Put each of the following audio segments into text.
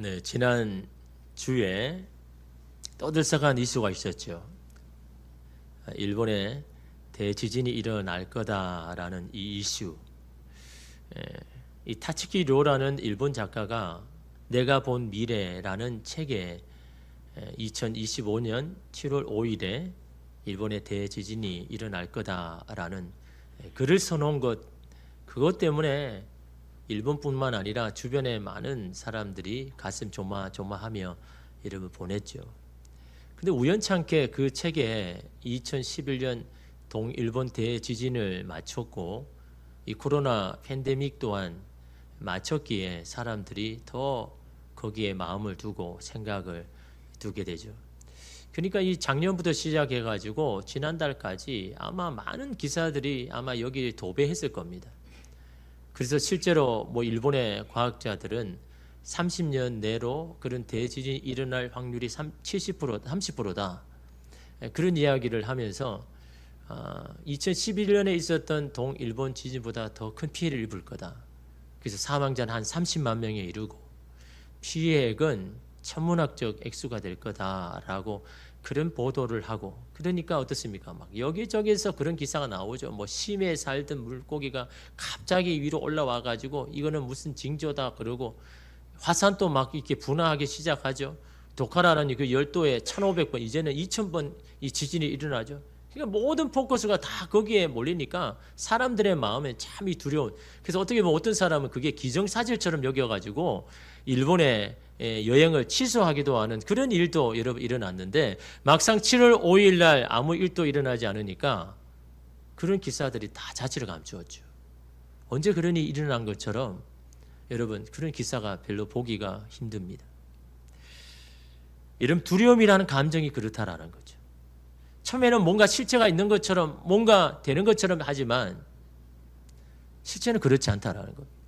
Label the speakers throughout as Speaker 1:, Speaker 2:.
Speaker 1: 네, 지난 주에 떠들썩한 이슈가 있었죠. 일본에 대지진이 일어날 거다라는 이 이슈. 이 타츠키 료라는 일본 작가가 내가 본 미래라는 책에 2025년 7월 5일에 일본의 대지진이 일어날 거다라는 글을 써놓은 것, 그것 때문에 일본뿐만 아니라 주변의 많은 사람들이 가슴 조마조마하며 이름을 보냈죠. 근데 우연찮게 그 책에 2011년 동일본 대지진을 마쳤고 이 코로나 팬데믹 또한 마쳤기에 사람들이 더 거기에 마음을 두고 생각을 두게 되죠. 그러니까 이 작년부터 시작해가지고 지난달까지 아마 많은 기사들이 아마 여기를 도배했을 겁니다. 그래서 실제로 뭐 일본의 과학자들은 30년 내로 그런 대지진이 일어날 확률이 70%, 30%다. 그런 이야기를 하면서 2011년에 있었던 동일본 지진보다 더 큰 피해를 입을 거다. 그래서 사망자는 한 30만 명에 이르고 피해액은 천문학적 액수가 될 거다라고 그런 보도를 하고, 그러니까 어떻습니까? 막 여기저기서 그런 기사가 나오죠. 뭐 심해 살던 물고기가 갑자기 위로 올라와 가지고 이거는 무슨 징조다 그러고, 화산도 막 이렇게 분화하기 시작하죠. 도카라는 그 열도에 1500번, 이제는 2000번 이 지진이 일어나죠. 그러니까 모든 포커스가 다 거기에 몰리니까 사람들의 마음에 참이 두려운. 그래서 어떻게 보면 어떤 사람은 그게 기정사실처럼 여겨가지고 일본에 여행을 취소하기도 하는 그런 일도 여러분 일어났는데, 막상 7월 5일 날 아무 일도 일어나지 않으니까 그런 기사들이 다 자취를 감추었죠. 언제 그런 일이 일어난 것처럼 여러분 그런 기사가 별로 보기가 힘듭니다. 이런 두려움이라는 감정이 그렇다라는 거죠. 처음에는 뭔가 실체가 있는 것처럼 뭔가 되는 것처럼 하지만 실제는 그렇지 않다라는 겁니다.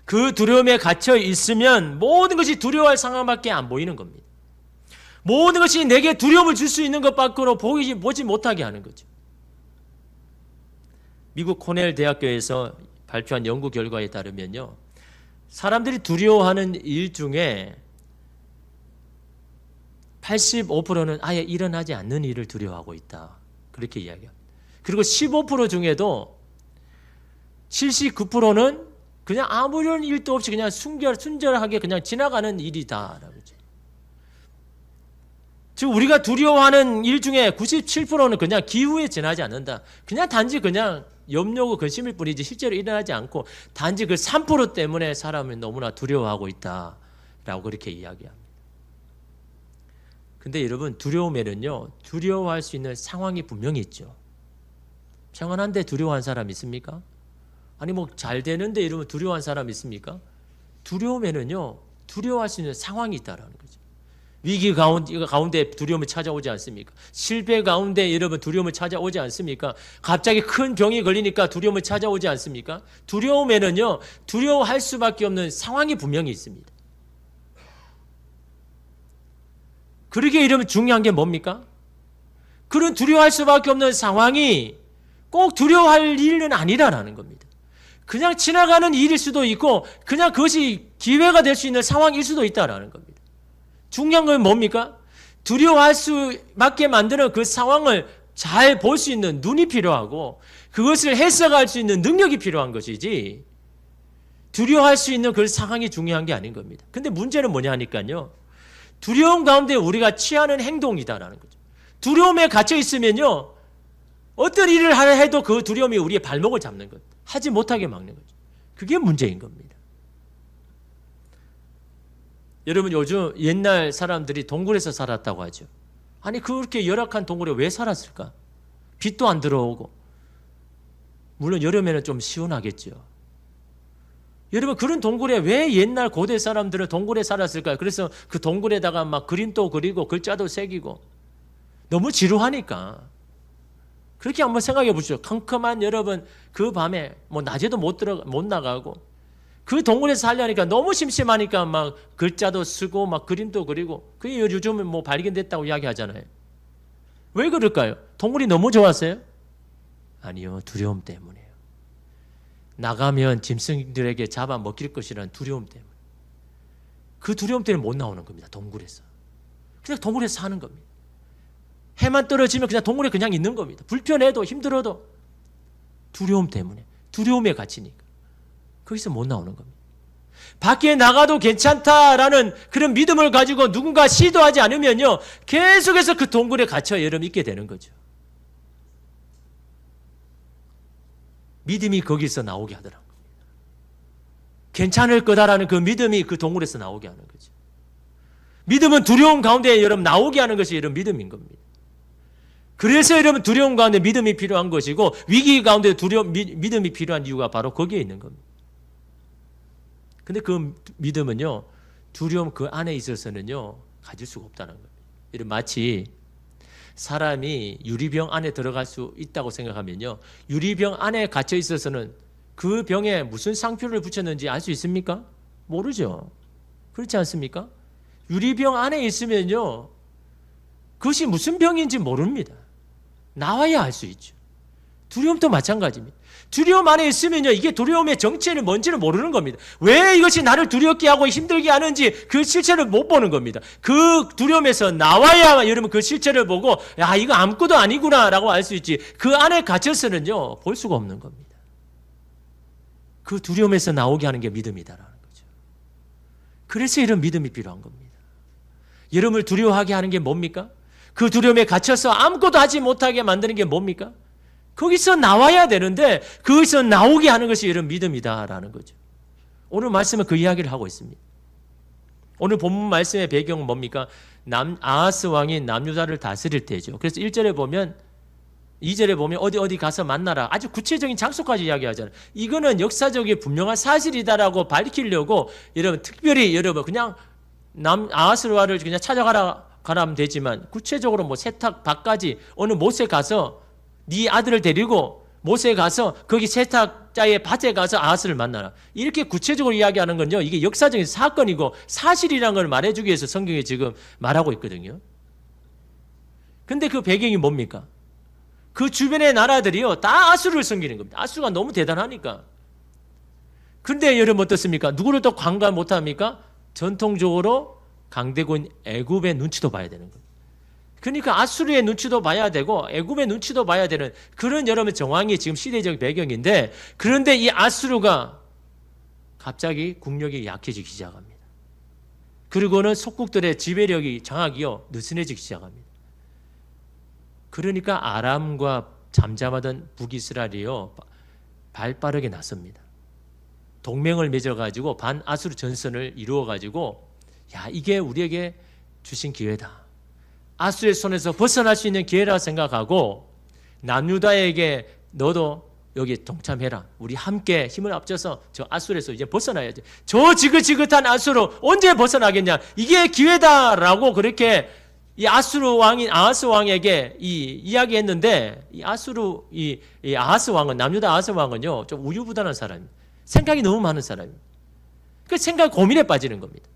Speaker 1: 그 두려움에 갇혀 있으면 모든 것이 두려워할 상황밖에 안 보이는 겁니다. 모든 것이 내게 두려움을 줄 수 있는 것 밖으로 보지 못하게 하는 거죠. 미국 코넬 대학교에서 발표한 연구 결과에 따르면요, 사람들이 두려워하는 일 중에 85%는 아예 일어나지 않는 일을 두려워하고 있다. 그렇게 이야기합니다. 그리고 15% 중에도 79%는 그냥 아무런 일도 없이 그냥 순결하게 그냥 지나가는 일이다라고 하죠. 즉 우리가 두려워하는 일 중에 97%는 그냥 기후에 지나지 않는다. 그냥 단지 그냥 염려고 근심일 뿐이지 실제로 일어나지 않고 단지 그 3% 때문에 사람을 너무나 두려워하고 있다라고 그렇게 이야기합니다. 근데 여러분, 두려움에는요, 두려워할 수 있는 상황이 분명히 있죠. 평안한데 두려워한 사람 있습니까? 아니 뭐 잘 되는데 이러면 두려워한 사람 있습니까? 두려움에는요, 두려워할 수 있는 상황이 있다라는 거죠. 위기 가운데 두려움이 찾아오지 않습니까? 실패 가운데 여러분 두려움을 찾아오지 않습니까? 갑자기 큰 병이 걸리니까 두려움을 찾아오지 않습니까? 두려움에는요, 두려워할 수밖에 없는 상황이 분명히 있습니다. 그러기에 이러면 중요한 게 뭡니까? 그런 두려워할 수밖에 없는 상황이 꼭 두려워할 일은 아니라는 겁니다. 그냥 지나가는 일일 수도 있고 그냥 그것이 기회가 될 수 있는 상황일 수도 있다는 겁니다. 중요한 건 뭡니까? 두려워할 수밖에 만드는 그 상황을 잘 볼 수 있는 눈이 필요하고 그것을 해석할 수 있는 능력이 필요한 것이지, 두려워할 수 있는 그 상황이 중요한 게 아닌 겁니다. 근데 문제는 뭐냐 하니까요, 두려움 가운데 우리가 취하는 행동이다라는 거죠. 두려움에 갇혀 있으면요, 어떤 일을 해도 그 두려움이 우리의 발목을 잡는 것, 하지 못하게 막는 거죠. 그게 문제인 겁니다. 여러분, 요즘 옛날 사람들이 동굴에서 살았다고 하죠. 아니 그렇게 열악한 동굴에 왜 살았을까? 빛도 안 들어오고, 물론 여름에는 좀 시원하겠죠. 여러분, 그런 동굴에 왜 옛날 고대 사람들은 동굴에 살았을까요? 그래서 그 동굴에다가 막 그림도 그리고 글자도 새기고 너무 지루하니까. 그렇게 한번 생각해 보시죠. 컴컴한 여러분, 그 밤에 뭐 낮에도 못 나가고 그 동굴에서 살려니까 너무 심심하니까 막 글자도 쓰고 막 그림도 그리고, 그게 요즘은 뭐 발견됐다고 이야기하잖아요. 왜 그럴까요? 동굴이 너무 좋았어요? 아니요, 두려움 때문이에요. 나가면 짐승들에게 잡아먹힐 것이라는 두려움 때문에. 그 두려움 때문에 못 나오는 겁니다. 동굴에서. 그냥 동굴에서 사는 겁니다. 해만 떨어지면 그냥 동굴에 그냥 있는 겁니다. 불편해도 힘들어도 두려움 때문에, 두려움에 갇히니까 거기서 못 나오는 겁니다. 밖에 나가도 괜찮다라는 그런 믿음을 가지고 누군가 시도하지 않으면요, 계속해서 그 동굴에 갇혀 여러분 있게 되는 거죠. 믿음이 거기서 나오게 하더라고요. 괜찮을 거다라는 그 믿음이 그 동굴에서 나오게 하는 거죠. 믿음은 두려움 가운데 여러분 나오게 하는 것이 여러분 믿음인 겁니다. 그래서 여러분 두려움 가운데 믿음이 필요한 것이고, 위기 가운데 믿음이 필요한 이유가 바로 거기에 있는 겁니다. 근데 그 믿음은요, 두려움 그 안에 있어서는요, 가질 수가 없다는 거예요. 이런 마치 사람이 유리병 안에 들어갈 수 있다고 생각하면요, 유리병 안에 갇혀 있어서는 그 병에 무슨 상표를 붙였는지 알 수 있습니까? 모르죠. 그렇지 않습니까? 유리병 안에 있으면요, 그것이 무슨 병인지 모릅니다. 나와야 알 수 있죠. 두려움도 마찬가지입니다. 두려움 안에 있으면요, 이게 두려움의 정체는 뭔지를 모르는 겁니다. 왜 이것이 나를 두렵게 하고 힘들게 하는지 그 실체를 못 보는 겁니다. 그 두려움에서 나와야 여러분 그 실체를 보고, 야, 이거 아무것도 아니구나 라고 알 수 있지, 그 안에 갇혀서는요, 볼 수가 없는 겁니다. 그 두려움에서 나오게 하는 게 믿음이다라는 거죠. 그래서 이런 믿음이 필요한 겁니다. 여러분을 두려워하게 하는 게 뭡니까? 그 두려움에 갇혀서 아무것도 하지 못하게 만드는 게 뭡니까? 거기서 나와야 되는데 거기서 나오게 하는 것이 이런 믿음이다라는 거죠. 오늘 말씀은 그 이야기를 하고 있습니다. 오늘 본문 말씀의 배경은 뭡니까? 아하스 왕이 남유다를 다스릴 때죠. 그래서 1절에 보면, 2절에 보면 어디 가서 만나라, 아주 구체적인 장소까지 이야기하잖아요. 이거는 역사적인 분명한 사실이다라고 밝히려고 여러분 특별히 여러분 그냥 아하스 왕을 그냥 찾아가라 하면 되지만, 구체적으로 뭐 세탁밭까지 어느 못에 가서 네 아들을 데리고 못에 가서 거기 세탁자의 밭에 가서 아하스를 만나라, 이렇게 구체적으로 이야기하는 건요, 이게 역사적인 사건이고 사실이라는 걸 말해주기 위해서 성경이 지금 말하고 있거든요. 근데 그 배경이 뭡니까? 그 주변의 나라들이요, 다 아수르를 섬기는 겁니다. 아수르가 너무 대단하니까. 근데 여러분 어떻습니까? 누구를 또 관관 못합니까? 전통적으로 강대국인 애굽의 눈치도 봐야 되는 거예요. 그러니까 아수르의 눈치도 봐야 되고 애굽의 눈치도 봐야 되는 그런 여러분 정황이 지금 시대적 배경인데, 그런데 이 아수르가 갑자기 국력이 약해지기 시작합니다. 그리고는 속국들의 지배력이 장악이요, 느슨해지기 시작합니다. 그러니까 아람과 잠잠하던 북이스라엘이요, 발빠르게 나섭니다. 동맹을 맺어가지고 반아수르 전선을 이루어가지고, 야, 이게 우리에게 주신 기회다, 아수르의 손에서 벗어날 수 있는 기회라 생각하고, 남유다에게 너도 여기 동참해라, 우리 함께 힘을 합쳐서 저 아수르에서 이제 벗어나야지, 저 지긋지긋한 아수르 언제 벗어나겠냐, 이게 기회다라고 그렇게 이 아하스 왕에게 이야기했는데, 이 아하스 왕은, 남유다 아하스 왕은요, 좀 우유부단한 사람입니다. 생각이 너무 많은 사람입니다. 그 생각 고민에 빠지는 겁니다.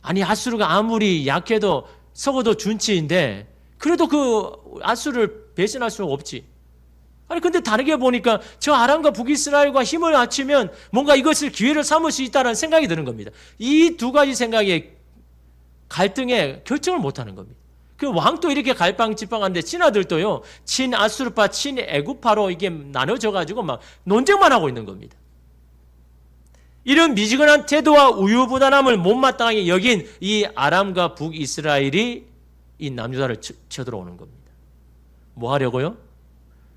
Speaker 1: 아니, 아수르가 아무리 약해도 적어도 준치인데 그래도 그 아수르를 배신할 수가 없지. 아니, 근데 다르게 보니까 저 아람과 북이스라엘과 힘을 합치면 뭔가 이것을 기회를 삼을 수 있다는 생각이 드는 겁니다. 이 두 가지 생각의 갈등에 결정을 못하는 겁니다. 그 왕도 이렇게 갈팡질팡한데 친아들도요, 친아수르파, 친애굽파로 이게 나눠져가지고 막 논쟁만 하고 있는 겁니다. 이런 미지근한 태도와 우유부단함을 못마땅하게 여긴 이 아람과 북이스라엘이 이 남유다를 쳐들어오는 겁니다. 뭐 하려고요?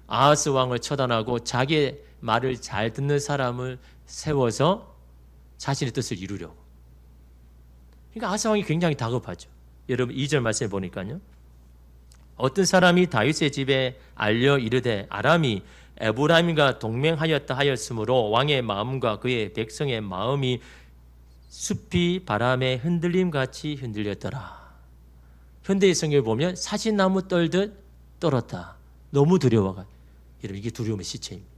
Speaker 1: 아하스 왕을 처단하고 자기의 말을 잘 듣는 사람을 세워서 자신의 뜻을 이루려고. 그러니까 아하스 왕이 굉장히 다급하죠. 여러분 2절 말씀해 보니까요, 어떤 사람이 다윗의 집에 알려 이르되 아람이 에브라임과 동맹하였다 하였으므로 왕의 마음과 그의 백성의 마음이 숲이 바람에 흔들림같이 흔들렸더라. 현대의 성경을 보면 사진나무 떨듯 떨었다. 너무 두려워가. 여러분, 이게 두려움의 시체입니다.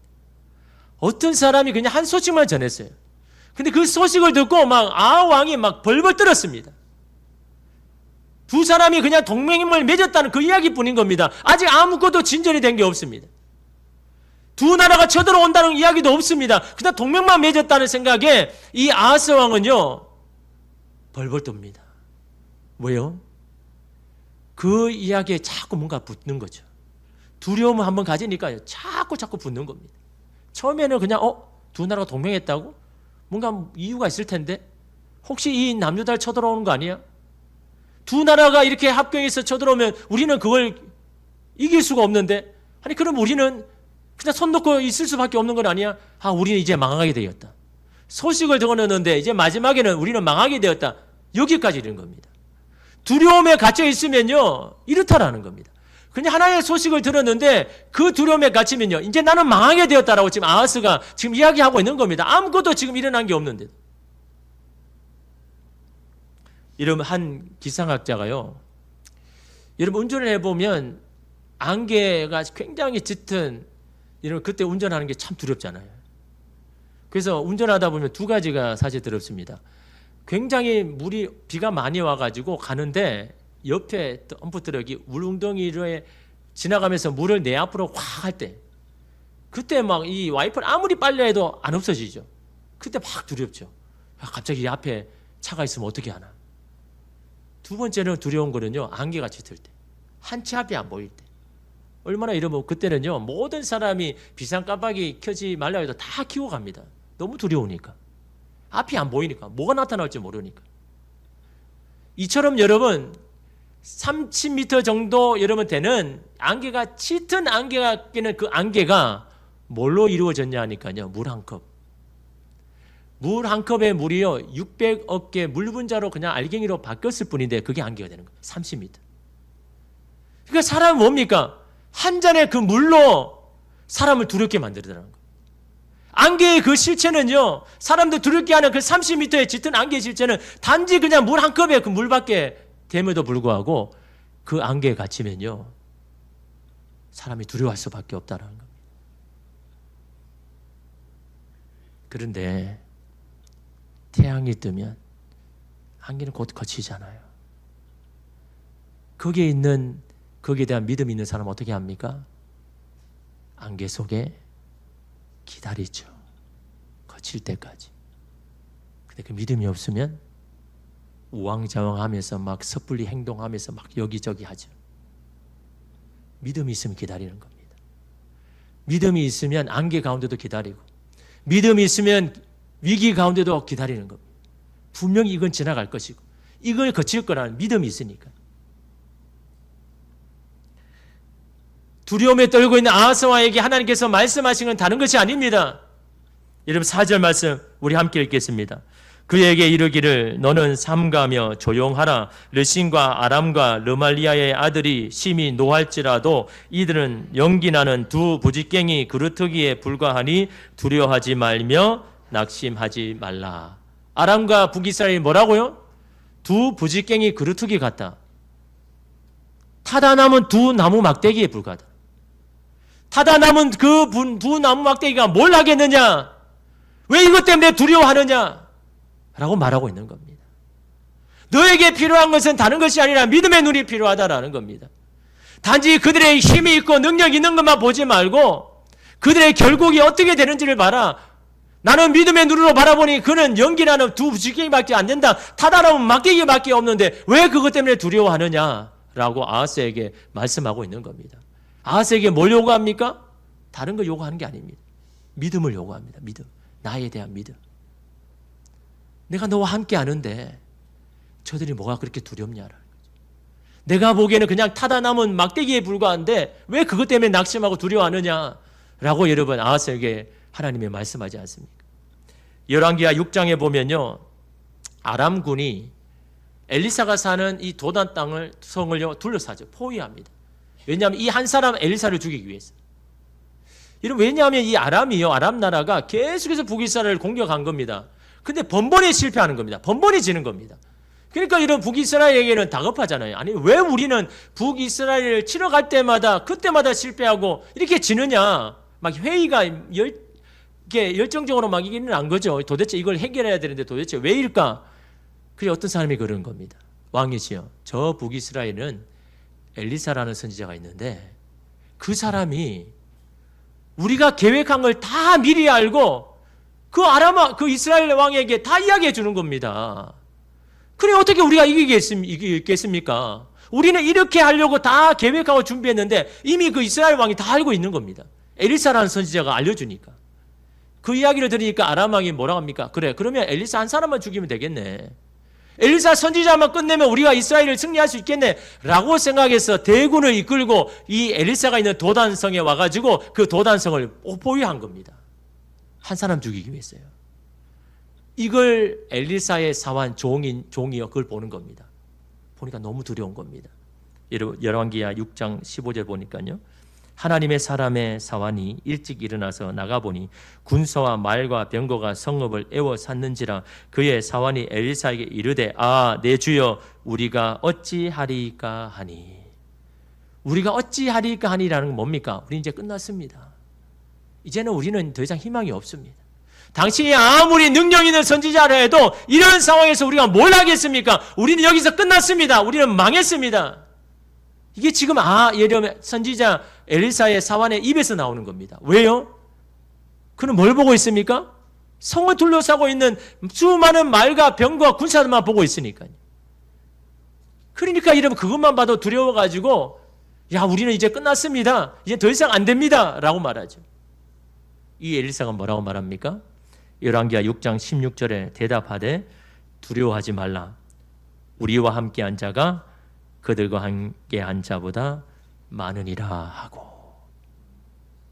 Speaker 1: 어떤 사람이 그냥 한 소식만 전했어요. 근데 그 소식을 듣고 막 왕이 막 벌벌 떨었습니다. 두 사람이 그냥 동맹을 맺었다는 그 이야기뿐인 겁니다. 아직 아무것도 진전이 된 게 없습니다. 두 나라가 쳐들어온다는 이야기도 없습니다. 그냥 동맹만 맺었다는 생각에 이 아하스 왕은요, 벌벌 떱니다. 왜요? 그 이야기에 자꾸 뭔가 붙는 거죠. 두려움을 한번 가지니까 자꾸 붙는 겁니다. 처음에는 그냥 두 나라가 동맹했다고? 뭔가 이유가 있을 텐데 혹시 이 남유다를 쳐들어오는 거 아니야? 두 나라가 이렇게 합병해서 쳐들어오면 우리는 그걸 이길 수가 없는데 아니 그럼 우리는 그냥 손 놓고 있을 수밖에 없는 건 아니야? 우리는 이제 망하게 되었다. 소식을 들어놓는데 이제 마지막에는 우리는 망하게 되었다. 여기까지 이른 겁니다. 두려움에 갇혀 있으면요 이렇다라는 겁니다. 그냥 하나의 소식을 들었는데 그 두려움에 갇히면요 이제 나는 망하게 되었다라고 지금 아하스가 지금 이야기하고 있는 겁니다. 아무것도 지금 일어난 게 없는데. 여러분 한 기상학자가요, 여러분 운전을 해보면 안개가 굉장히 짙은, 여러분 그때 운전하는 게 참 두렵잖아요. 그래서 운전하다 보면 두 가지가 사실 두렵습니다. 굉장히 비가 많이 와가지고 가는데 옆에 덤프트럭이 울웅덩이를 지나가면서 물을 내 앞으로 확 할 때, 그때 막 이 와이퍼를 아무리 빨리 해도 안 없어지죠. 그때 막 두렵죠. 갑자기 앞에 차가 있으면 어떻게 하나. 두 번째는 두려운 거는요, 안개가 짙을 때, 한 치 앞이 안 보일 때. 얼마나 이러면 그때는요 모든 사람이 비상 깜빡이 켜지 말라 해도 다 켜고 갑니다. 너무 두려우니까, 앞이 안 보이니까, 뭐가 나타날지 모르니까. 이처럼 여러분 30m 정도 여러분 되는 안개가 짙은 안개가 끼는 그 안개가 뭘로 이루어졌냐 하니까요, 물 한 컵. 물 한 컵의 물이요 600억 개 물 분자로 그냥 알갱이로 바뀌었을 뿐인데 그게 안개가 되는 거예요. 30m. 그러니까 사람은 뭡니까? 한 잔의 그 물로 사람을 두렵게 만들더라는 거예요. 안개의 그 실체는요, 사람들 두렵게 하는 그 30m의 짙은 안개의 실체는 단지 그냥 물 한 컵의 그 물밖에 됨에도 불구하고 그 안개에 갇히면요 사람이 두려워할 수밖에 없다는 겁니다. 그런데 태양이 뜨면 안개는 곧 거치잖아요. 거기에 대한 믿음이 있는 사람은 어떻게 합니까? 안개 속에 기다리죠. 거칠 때까지. 근데 그 믿음이 없으면 우왕좌왕하면서 막 섣불리 행동하면서 막 여기저기 하죠. 믿음이 있으면 기다리는 겁니다. 믿음이 있으면 안개 가운데도 기다리고, 믿음이 있으면 위기 가운데도 기다리는 겁니다. 분명히 이건 지나갈 것이고 이걸 거칠 거라는 믿음이 있으니까. 두려움에 떨고 있는 아하스와에게 하나님께서 말씀하신 건 다른 것이 아닙니다. 여러분 4절 말씀 우리 함께 읽겠습니다. 그에게 이르기를 너는 삼가며 조용하라. 르신과 아람과 르말리아의 아들이 심히 노할지라도 이들은 연기나는 두 부지깽이 그루터기에 불과하니 두려워하지 말며 낙심하지 말라. 아람과 북이스라엘이 뭐라고요? 두 부지깽이 그루터기 같다. 타다 남은 두 나무 막대기에 불과하다. 타다 남은 그 두 나무 막대기가 뭘 하겠느냐? 왜 이것 때문에 두려워하느냐? 라고 말하고 있는 겁니다. 너에게 필요한 것은 다른 것이 아니라 믿음의 눈이 필요하다라는 겁니다. 단지 그들의 힘이 있고 능력이 있는 것만 보지 말고 그들의 결국이 어떻게 되는지를 봐라. 나는 믿음의 눈으로 바라보니 그는 연기나는 두 부지깽이밖에 안 된다. 타다 남은 막대기밖에 없는데 왜 그것 때문에 두려워하느냐? 라고 아하스에게 말씀하고 있는 겁니다. 아하스에게 뭘 요구합니까? 다른 걸 요구하는 게 아닙니다. 믿음을 요구합니다. 믿음. 나에 대한 믿음. 내가 너와 함께 하는데 저들이 뭐가 그렇게 두렵냐라는 거죠. 내가 보기에는 그냥 타다 남은 막대기에 불과한데 왜 그것 때문에 낙심하고 두려워하느냐라고 여러분 아하스에게 하나님이 말씀하지 않습니까? 열왕기하 6장에 보면요, 아람군이 엘리사가 사는 이 도단 땅을 성을요 둘러싸죠. 포위합니다. 왜냐하면 이 한 사람 엘리사를 죽이기 위해서. 왜냐하면 이 아람이요, 아람 나라가 계속해서 북이스라엘을 공격한 겁니다. 근데 번번이 실패하는 겁니다. 번번이 지는 겁니다. 그러니까 이런 북이스라엘에게는 다급하잖아요. 아니 왜 우리는 북이스라엘을 치러 갈 때마다 그때마다 실패하고 이렇게 지느냐. 막 회의가 열정적으로 막 일어난 거죠. 도대체 이걸 해결해야 되는데 도대체 왜일까? 그래 어떤 사람이 그러는 겁니다. 왕이시여, 저 북이스라엘은 엘리사라는 선지자가 있는데 그 사람이 우리가 계획한 걸 다 미리 알고 그 이스라엘 왕에게 다 이야기해 주는 겁니다. 그래 어떻게 우리가 이기겠습니까? 우리는 이렇게 하려고 다 계획하고 준비했는데 이미 그 이스라엘 왕이 다 알고 있는 겁니다. 엘리사라는 선지자가 알려주니까. 그 이야기를 들으니까 아람 왕이 뭐라고 합니까? 그래 그러면 엘리사 한 사람만 죽이면 되겠네. 엘리사 선지자만 끝내면 우리가 이스라엘을 승리할 수 있겠네 라고 생각해서 대군을 이끌고 이 엘리사가 있는 도단성에 와가지고 그 도단성을 보유한 겁니다. 한 사람 죽이기 위해서요. 이걸 엘리사의 사환 종이요 그걸 보는 겁니다. 보니까 너무 두려운 겁니다. 열왕기야 6장 15절 보니까요. 하나님의 사람의 사환이 일찍 일어나서 나가보니 군사와 말과 병거가 성읍을 에워쌌는지라. 그의 사환이 엘리사에게 이르되 내 주여 우리가 어찌하리까 하니. 우리가 어찌하리까 하니라는 건 뭡니까? 우리 이제 끝났습니다. 이제는 우리는 더 이상 희망이 없습니다. 당신이 아무리 능력 있는 선지자라 해도 이런 상황에서 우리가 뭘 하겠습니까? 우리는 여기서 끝났습니다. 우리는 망했습니다. 이게 지금 선지자 엘리사의 사환의 입에서 나오는 겁니다. 왜요? 그는 뭘 보고 있습니까? 성을 둘러싸고 있는 수많은 말과 병과 군사들만 보고 있으니까요. 그러니까 여러분 그것만 봐도 두려워가지고 우리는 이제 끝났습니다. 이제 더 이상 안 됩니다. 라고 말하죠. 이 엘리사가 뭐라고 말합니까? 열왕기하 6장 16절에 대답하되 두려워하지 말라. 우리와 함께한 자가 그들과 함께한 자보다 많으니라 하고.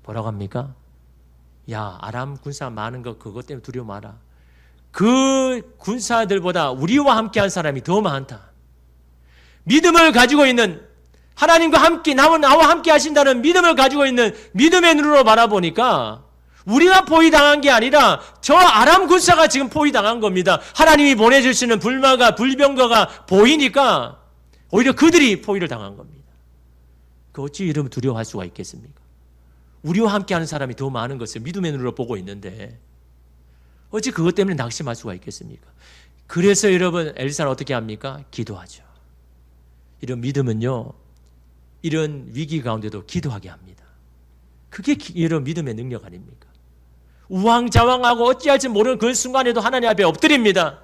Speaker 1: 뭐라고 합니까? 아람 군사 많은 거 그것 때문에 두려워 마라. 그 군사들보다 우리와 함께한 사람이 더 많다. 믿음을 가지고 있는 하나님과 함께 나와 함께 하신다는 믿음을 가지고 있는 믿음의 눈으로 바라보니까 우리가 포위당한 게 아니라 저 아람 군사가 지금 포위당한 겁니다. 하나님이 보내주시는 불마가 불병거가 보이니까 오히려 그들이 포위를 당한 겁니다. 어찌 이러면 두려워할 수가 있겠습니까? 우리와 함께하는 사람이 더 많은 것을 믿음의 눈으로 보고 있는데 어찌 그것 때문에 낙심할 수가 있겠습니까? 그래서 여러분 엘리사는 어떻게 합니까? 기도하죠. 이런 믿음은요, 이런 위기 가운데도 기도하게 합니다. 그게 이런 믿음의 능력 아닙니까? 우왕좌왕하고 어찌할지 모르는 그 순간에도 하나님 앞에 엎드립니다.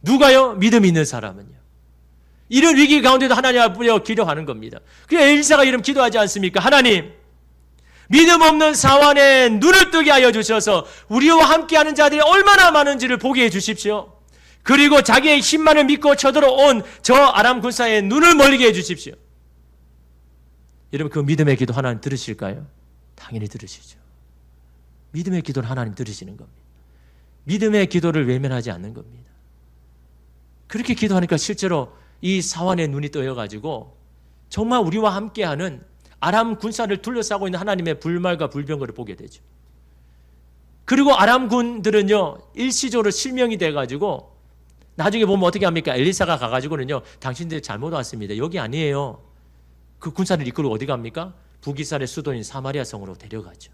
Speaker 1: 누가요? 믿음 있는 사람은요. 이런 위기 가운데도 하나님 앞에 기도하는 겁니다. 그래서 엘리사가 이런 기도하지 않습니까? 하나님, 믿음 없는 사환의 눈을 뜨게 하여 주셔서 우리와 함께하는 자들이 얼마나 많은지를 보게 해 주십시오. 그리고 자기의 힘만을 믿고 쳐들어온 저 아람 군사의 눈을 멀게 해 주십시오. 여러분 그 믿음의 기도 하나님 들으실까요? 당연히 들으시죠. 믿음의 기도를 하나님 들으시는 겁니다. 믿음의 기도를 외면하지 않는 겁니다. 그렇게 기도하니까 실제로 이 사환의 눈이 떠여가지고 정말 우리와 함께하는 아람 군사를 둘러싸고 있는 하나님의 불말과 불병거를 보게 되죠. 그리고 아람 군들은요 일시적으로 실명이 돼가지고 나중에 보면 어떻게 합니까? 엘리사가 가가지고는요 당신들 잘못 왔습니다. 여기 아니에요. 그 군사를 이끌고 어디 갑니까? 북이스라엘 수도인 사마리아 성으로 데려가죠.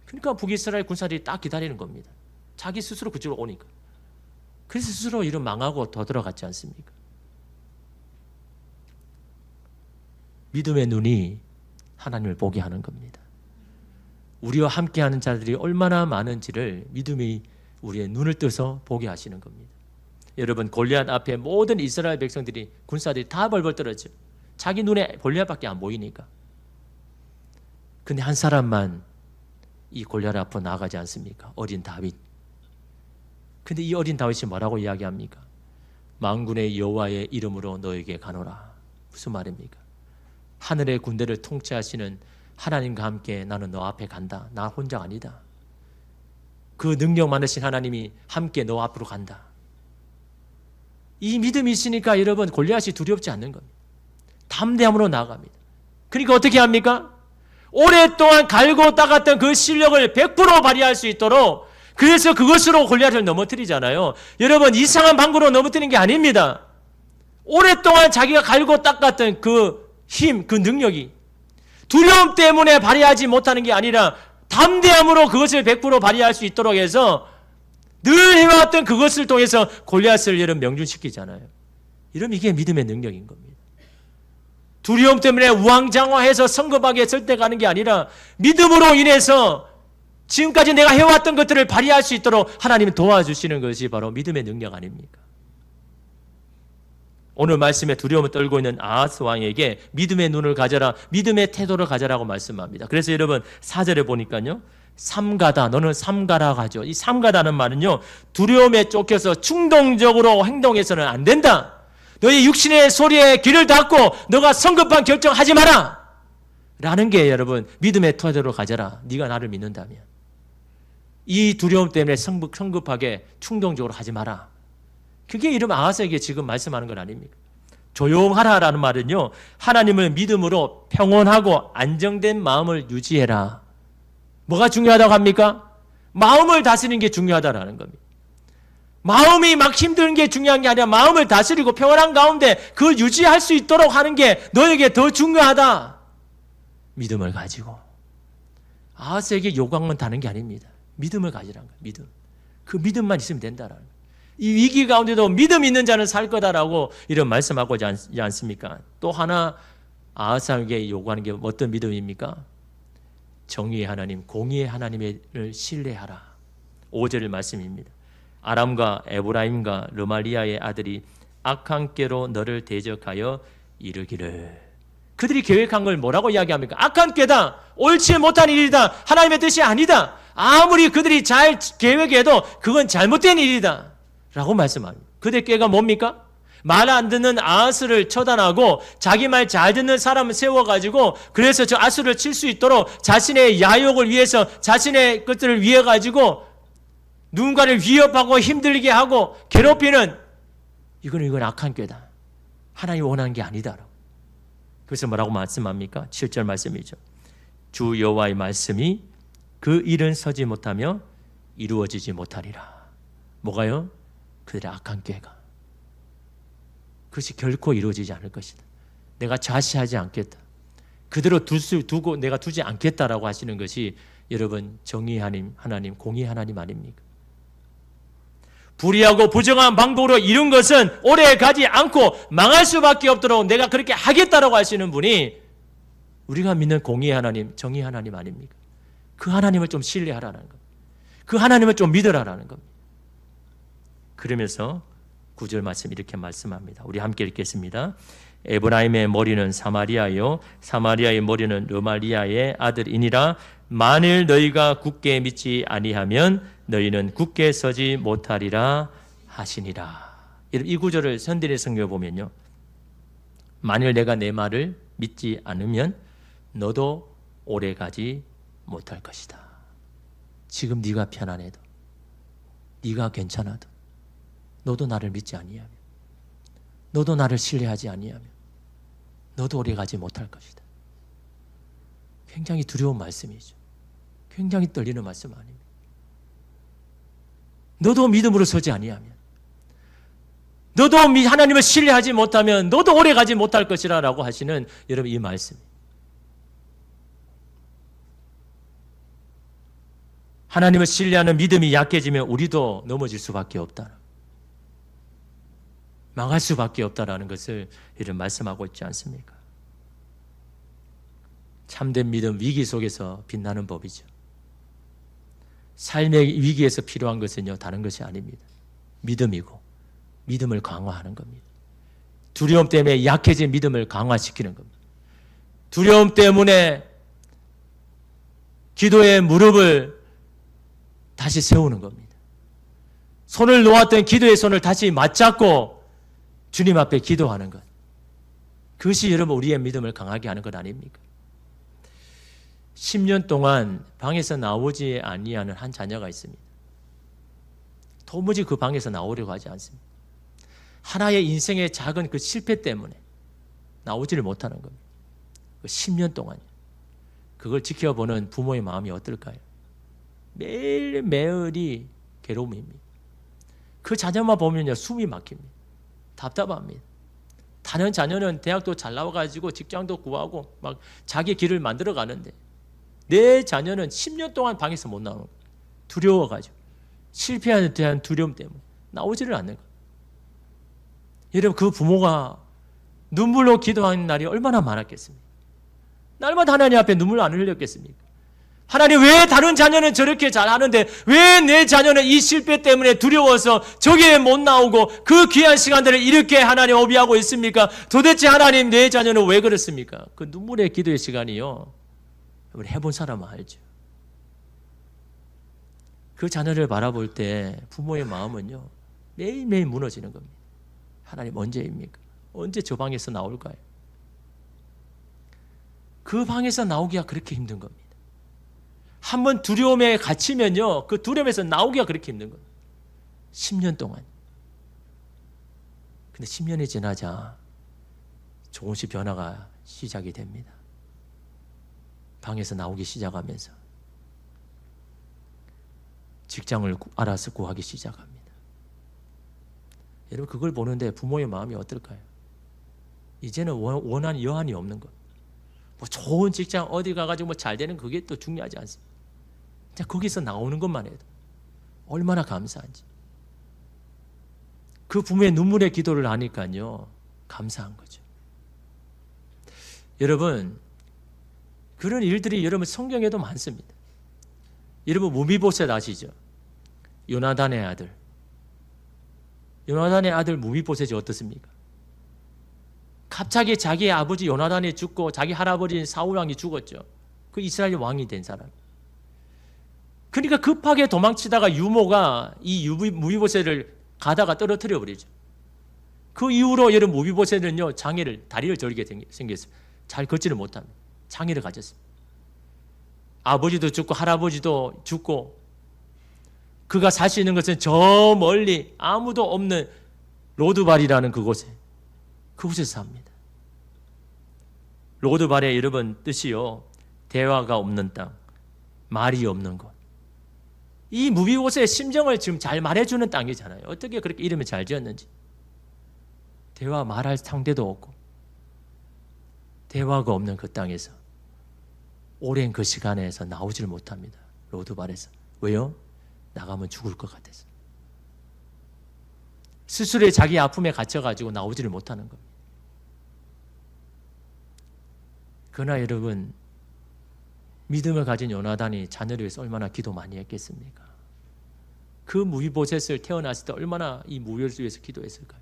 Speaker 1: 그러니까 북이스라엘 군사들이 딱 기다리는 겁니다. 자기 스스로 그쪽으로 오니까. 그래서 스스로 이런 망하고 더 들어갔지 않습니까? 믿음의 눈이 하나님을 보게 하는 겁니다. 우리와 함께하는 자들이 얼마나 많은지를 믿음이 우리의 눈을 떠서 보게 하시는 겁니다. 여러분 골리앗 앞에 모든 이스라엘 백성들이 군사들이 다 벌벌 떨었죠. 자기 눈에 골리앗밖에 안 보이니까. 근데 한 사람만 이 골리앗 앞으로 나가지 않습니까? 어린 다윗. 근데 이 어린 다윗이 뭐라고 이야기합니까? 만군의 여호와의 이름으로 너에게 가노라. 무슨 말입니까? 하늘의 군대를 통치하시는 하나님과 함께 나는 너 앞에 간다. 나 혼자 아니다. 그 능력 많으신 하나님이 함께 너 앞으로 간다. 이 믿음이 있으니까 여러분 골리앗이 두렵지 않는 겁니다. 담대함으로 나아갑니다. 그러니까 어떻게 합니까? 오랫동안 갈고 닦았던 그 실력을 100% 발휘할 수 있도록 그래서 그것으로 골리앗을 넘어뜨리잖아요. 여러분 이상한 방법으로 넘어뜨리는 게 아닙니다. 오랫동안 자기가 갈고 닦았던 그 힘, 그 능력이 두려움 때문에 발휘하지 못하는 게 아니라 담대함으로 그것을 100% 발휘할 수 있도록 해서 늘 해왔던 그것을 통해서 골리앗을 여러분 명중시키잖아요. 이러면 이게 믿음의 능력인 겁니다. 두려움 때문에 우왕좌왕해서 성급하게 설득하는 게 아니라 믿음으로 인해서 지금까지 내가 해왔던 것들을 발휘할 수 있도록 하나님이 도와주시는 것이 바로 믿음의 능력 아닙니까? 오늘 말씀에 두려움을 떨고 있는 아하스 왕에게 믿음의 눈을 가져라, 믿음의 태도를 가져라고 말씀합니다. 그래서 여러분 4절에 보니까요, 삼가다, 너는 삼가라 하죠. 이 삼가다는 말은요, 두려움에 쫓겨서 충동적으로 행동해서는 안 된다. 너희 육신의 소리에 귀를 닫고 너가 성급한 결정하지 마라 라는 게 여러분 믿음의 태도로 가져라. 네가 나를 믿는다면. 이 두려움 때문에 성급하게 충동적으로 하지 마라. 그게 이름 아하스에게 지금 말씀하는 건 아닙니까? 조용하라라는 말은요, 하나님을 믿음으로 평온하고 안정된 마음을 유지해라. 뭐가 중요하다고 합니까? 마음을 다스리는 게 중요하다라는 겁니다. 마음이 막 힘든 게 중요한 게 아니라 마음을 다스리고 평온한 가운데 그걸 유지할 수 있도록 하는 게 너에게 더 중요하다. 믿음을 가지고. 아하스에게 요구한 다는 게 아닙니다. 믿음을 가지라는 거예요. 믿음. 그 믿음만 있으면 된다라는 거예요. 이 위기 가운데도 믿음 있는 자는 살 거다라고 이런 말씀하고 있지 않습니까? 또 하나 아하스에게 요구하는 게 어떤 믿음입니까? 정의의 하나님, 공의의 하나님을 신뢰하라. 5절 말씀입니다. 아람과 에브라임과 르말리아의 아들이 악한 꾀로 너를 대적하여 이르기를. 그들이 계획한 걸 뭐라고 이야기합니까? 악한 꾀다, 옳지 못한 일이다, 하나님의 뜻이 아니다. 아무리 그들이 잘 계획해도 그건 잘못된 일이다 라고 말씀합니다. 그들의 꾀가 뭡니까? 말 안 듣는 아하스를 처단하고 자기 말 잘 듣는 사람을 세워가지고 그래서 저 아수를 칠 수 있도록 자신의 야욕을 위해서, 자신의 것들을 위해 가지고 누군가를 위협하고 힘들게 하고 괴롭히는, 이건 악한 꾀다. 하나님이 원하는 게 아니다. 그래서 뭐라고 말씀합니까? 7절 말씀이죠. 주 여호와의 말씀이 그 일은 서지 못하며 이루어지지 못하리라. 뭐가요? 그들의 악한 꾀가. 그것이 결코 이루어지지 않을 것이다. 내가 좌시하지 않겠다. 그대로 두고 내가 두지 않겠다라고 하시는 것이 여러분 정의 하나님, 공의 하나님 아닙니까? 불의하고 부정한 방법으로 이룬 것은 오래 가지 않고 망할 수밖에 없도록 내가 그렇게 하겠다라고 하시는 분이 우리가 믿는 공의 하나님, 정의 하나님 아닙니까? 그 하나님을 좀 신뢰하라는 겁니다. 그 하나님을 좀 믿으라라는 겁니다. 그러면서 9절 말씀 이렇게 말씀합니다. 우리 함께 읽겠습니다. 에브라임의 머리는 사마리아요, 사마리아의 머리는 르말리아의 아들이니라. 만일 너희가 굳게 믿지 아니하면 너희는 굳게 서지 못하리라 하시니라. 이 구절을 선대리 성경에 보면요, 만일 내가 내 말을 믿지 않으면 너도 오래 가지 못할 것이다. 지금 네가 편안해도, 네가 괜찮아도, 너도 나를 믿지 아니하면, 너도 나를 신뢰하지 아니하면 너도 오래 가지 못할 것이다. 굉장히 두려운 말씀이죠. 굉장히 떨리는 말씀 아닙니까? 너도 믿음으로 서지 아니하면, 너도 하나님을 신뢰하지 못하면 너도 오래 가지 못할 것이라 라고 하시는 여러분 이 말씀. 하나님을 신뢰하는 믿음이 약해지면 우리도 넘어질 수밖에 없다. 망할 수밖에 없다라는 것을 이런 말씀하고 있지 않습니까? 참된 믿음, 위기 속에서 빛나는 법이죠. 삶의 위기에서 필요한 것은요, 다른 것이 아닙니다. 믿음이고 믿음을 강화하는 겁니다. 두려움 때문에 약해진 믿음을 강화시키는 겁니다. 두려움 때문에 기도의 무릎을 다시 세우는 겁니다. 손을 놓았던 기도의 손을 다시 맞잡고 주님 앞에 기도하는 것. 그것이 여러분 우리의 믿음을 강하게 하는 것 아닙니까? 10년 동안 방에서 나오지 아니하는 한 자녀가 있습니다. 도무지 그 방에서 나오려고 하지 않습니다. 하나의 인생의 작은 그 실패 때문에 나오지를 못하는 겁니다. 10년 동안요. 그걸 지켜보는 부모의 마음이 어떨까요? 매일매일이 괴로움입니다. 그 자녀만 보면요, 숨이 막힙니다. 답답합니다. 다른 자녀는 대학도 잘 나와가지고 직장도 구하고 막 자기 길을 만들어 가는데 내 자녀는 10년 동안 방에서 못 나오는 거예요. 두려워가지고 실패에 대한 두려움 때문에 나오지를 않는 거예요. 여러분 그 부모가 눈물로 기도하는 날이 얼마나 많았겠습니까? 날마다 하나님 앞에 눈물 안 흘렸겠습니까? 하나님 왜 다른 자녀는 저렇게 잘하는데 왜 내 자녀는 이 실패 때문에 두려워서 저기에 못 나오고 그 귀한 시간들을 이렇게 하나님 허비하고 있습니까? 도대체 하나님 내 자녀는 왜 그렇습니까? 그 눈물의 기도의 시간이요. 우리 해본 사람은 알죠. 그 자녀를 바라볼 때 부모의 마음은요. 매일매일 무너지는 겁니다. 하나님 언제입니까? 언제 저 방에서 나올까요? 그 방에서 나오기가 그렇게 힘든 겁니다. 한번 두려움에 갇히면요. 그 두려움에서 나오기가 그렇게 힘든 겁니다. 10년 동안. 근데 10년이 지나자 조금씩 변화가 시작이 됩니다. 방에서 나오기 시작하면서 직장을 알아서 구하기 시작합니다. 여러분 그걸 보는데 부모의 마음이 어떨까요? 이제는 원한 여한이 없는 것. 뭐 좋은 직장 어디 가가지고 뭐 잘 되는 그게 또 중요하지 않습니다. 그냥 거기서 나오는 것만 해도 얼마나 감사한지. 그 부모의 눈물의 기도를 하니까요 감사한 거죠. 여러분 그런 일들이 여러분 성경에도 많습니다. 여러분 무비보셋 아시죠? 요나단의 아들. 요나단의 아들 무비보셋이 어떻습니까? 갑자기 자기의 아버지 요나단이 죽고 자기 할아버지 사울 왕이 죽었죠. 그 이스라엘 왕이 된 사람. 그러니까 급하게 도망치다가 유모가 이 무비보셋을 가다가 떨어뜨려 버리죠. 그 이후로 여러분 무비보셋은요 장애를 다리를 저리게 생겼어요. 잘 걷지를 못합니다. 장애를 가졌습니다. 아버지도 죽고 할아버지도 죽고 그가 살 수 있는 것은 저 멀리 아무도 없는 로드발이라는 그곳에서 삽니다. 로드발의 여러분 뜻이요 대화가 없는 땅, 말이 없는 곳. 이 무비보셋의 심정을 지금 잘 말해주는 땅이잖아요. 어떻게 그렇게 이름을 잘 지었는지. 대화 말할 상대도 없고 대화가 없는 그 땅에서 오랜 그 시간에서 나오질 못합니다. 로드발에서. 왜요? 나가면 죽을 것 같아서. 스스로의 자기 아픔에 갇혀가지고 나오지를 못하는 겁니다. 그러나 여러분 믿음을 가진 요나단이 자녀를 위해서 얼마나 기도 많이 했겠습니까? 그 무비보셋을 태어났을 때 얼마나 이 무비보셋을 위해서 기도했을까요?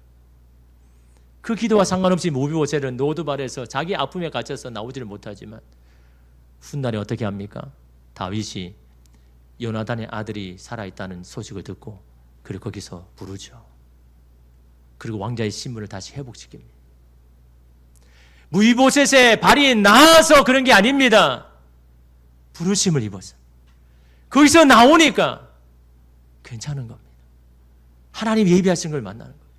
Speaker 1: 그 기도와 상관없이 무비보셋은 로드발에서 자기 아픔에 갇혀서 나오지를 못하지만 훗날에 어떻게 합니까? 다윗이 요나단의 아들이 살아있다는 소식을 듣고 그리고 거기서 부르죠. 그리고 왕자의 신분을 다시 회복시킵니다. 무비보셋의 발이 나아서 그런 게 아닙니다. 부르심을 입어서. 거기서 나오니까 괜찮은 겁니다. 하나님 예비하신 걸 만나는 겁니다.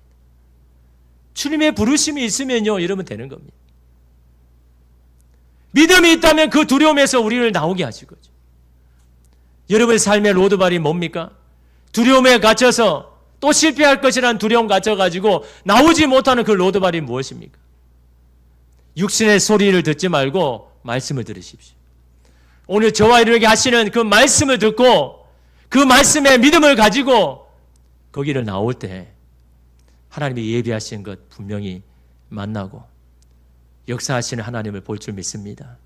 Speaker 1: 주님의 부르심이 있으면요, 여러분 되는 겁니다. 믿음이 있다면 그 두려움에서 우리를 나오게 하실 거죠. 여러분의 삶의 로드발이 뭡니까? 두려움에 갇혀서 또 실패할 것이라는 두려움 갇혀가지고 나오지 못하는 그 로드발이 무엇입니까? 육신의 소리를 듣지 말고 말씀을 들으십시오. 오늘 저와 여러분에게 하시는 그 말씀을 듣고 그 말씀에 믿음을 가지고 거기를 나올 때 하나님이 예비하신 것 분명히 만나고 역사하시는 하나님을 볼 줄 믿습니다.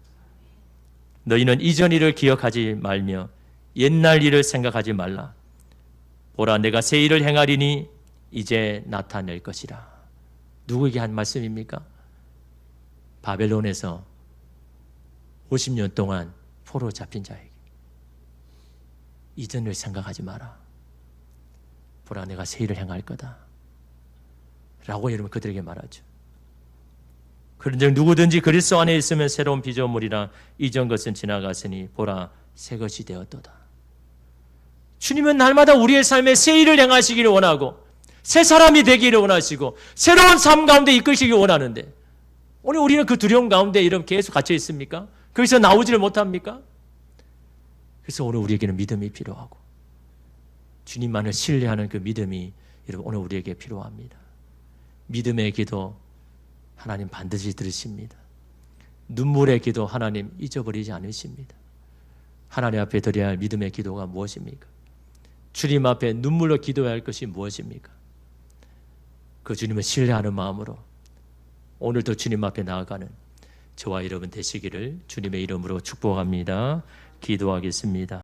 Speaker 1: 너희는 이전 일을 기억하지 말며 옛날 일을 생각하지 말라. 보라 내가 새 일을 행하리니 이제 나타낼 것이라. 누구에게 한 말씀입니까? 바벨론에서 50년 동안 포로 잡힌 자에게. 이전을 생각하지 마라. 보라 내가 새 일을 행할 거다. 라고 여러분 그들에게 말하죠. 그런즉 누구든지 그리스도 안에 있으면 새로운 피조물이라 이전 것은 지나갔으니 보라 새 것이 되었도다. 주님은 날마다 우리의 삶에 새 일을 행하시기를 원하고 새 사람이 되기를 원하시고 새로운 삶 가운데 이끄시기 원하는데 오늘 우리는 그 두려움 가운데 이런 계속 갇혀 있습니까? 거기서 나오지를 못합니까? 그래서 오늘 우리에게는 믿음이 필요하고 주님만을 신뢰하는 그 믿음이 여러분 오늘 우리에게 필요합니다. 믿음의 기도 하나님 반드시 들으십니다. 눈물의 기도 하나님 잊어버리지 않으십니다. 하나님 앞에 드려야 할 믿음의 기도가 무엇입니까? 주님 앞에 눈물로 기도해야 할 것이 무엇입니까? 그 주님을 신뢰하는 마음으로 오늘도 주님 앞에 나아가는 저와 여러분 되시기를 주님의 이름으로 축복합니다. 기도하겠습니다.